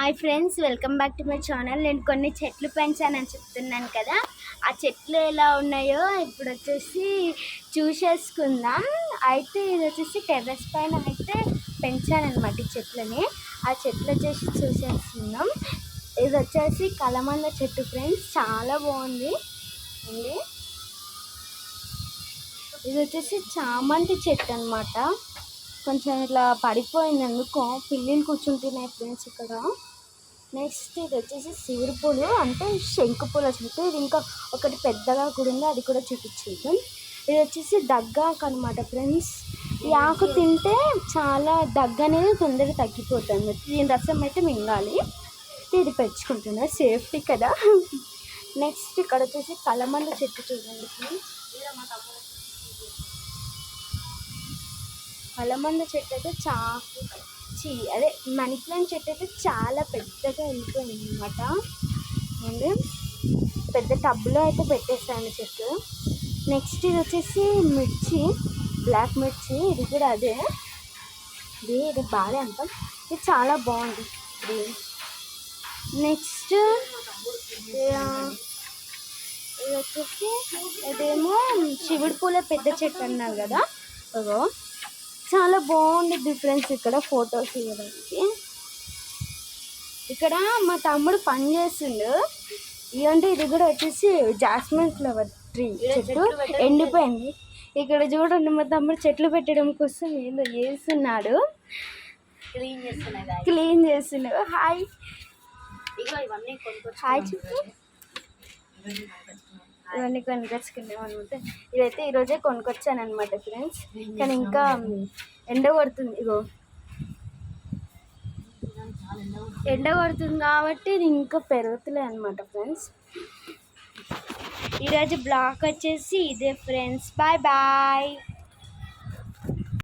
Hi friends, welcome back to my channel. నేను కొన్ని చెట్లు పెంచానని చెప్తున్నాను కదా, ఆ చెట్లు ఎలా ఉన్నాయో ఇప్పుడు వచ్చేసి చూసేసుకుందాం. అయితే ఇది వచ్చేసి టెర్రస్ పైన అయితే పెంచానమాట ఈ చెట్లని. ఆ చెట్లు వచ్చేసి చూసేసుకుందాం. ఇది వచ్చేసి కలమంద చెట్టు ఫ్రెండ్స్, చాలా బాగుంది అండి. ఇది వచ్చేసి చామంతి చెట్టు అనమాట. కొంచెం ఇట్లా పడిపోయింది, ఎందుకో పిల్లిలు కూర్చుంటున్నాయి ఫ్రెండ్స్ ఇక్కడ. నెక్స్ట్ ఇది వచ్చేసి శివుడి పూలు, అంటే శంకు పూల చెట్టు. ఇది ఇంకా ఒకటి పెద్దగా కూడా ఉంది, అది కూడా చూపించేది. ఇది వచ్చేసి దగ్గాకు అనమాట ఫ్రెండ్స్. ఈ ఆకు తింటే చాలా దగ్గు అనేది తొందరగా తగ్గిపోతుంది. దీని రసం అయితే మింగాలి. ఇది పెంచుకుంటున్నా, సేఫ్టీ కదా. నెక్స్ట్ ఇక్కడ వచ్చేసి కలమంద చెట్టు చూడండి ఫ్రెండ్స్. కలమంద చెట్టు అయితే అదే మనీ ప్లాంట్ చెట్టు అయితే చాలా పెద్దగా వెళ్ళిపోయింది అనమాట. అండ్ పెద్ద టబ్లో అయితే పెట్టేస్తాను చెట్టు. నెక్స్ట్ ఇది వచ్చేసి మిర్చి, బ్లాక్ మిర్చి. ఇది కూడా అదే, ఇది బాగా అంటాం. ఇది చాలా బాగుంది ఇది. నెక్స్ట్ ఇది వచ్చేసి ఇదేమో శివుడి పూల పెద్ద చెట్టు అన్నారు కదా, చాలా బాగుంది డిఫరెన్స్ ఇక్కడ ఫొటోస్ ఇవ్వడానికి. ఇక్కడ మా తమ్ముడు పని చేస్తుండు. ఇదంటే ఇది కూడా వచ్చేసి జాస్మిన్ ఫ్లవర్ ట్రీ చెట్టు, ఎండిపోయింది. ఇక్కడ చూడండి, మా తమ్ముడు చెట్లు పెట్టడం కోసం ఏదో చేస్తున్నాడు, క్లీన్ చేస్తున్నాడు. హాయ్ హాయ్ చెప్పు. ఇవన్నీ కొనుకొచ్చుకున్నాం అనమాట. ఇదైతే ఈరోజే కొనుక్కొచ్చాను అనమాట ఫ్రెండ్స్. కానీ ఇంకా ఎండ కొడుతుంది, ఎండ కొడుతుంది కాబట్టి ఇది ఇంకా పెరుగుతలే అనమాట ఫ్రెండ్స్. ఈరోజు బ్లాగ్ వచ్చేసి ఇదే ఫ్రెండ్స్. Bye bye.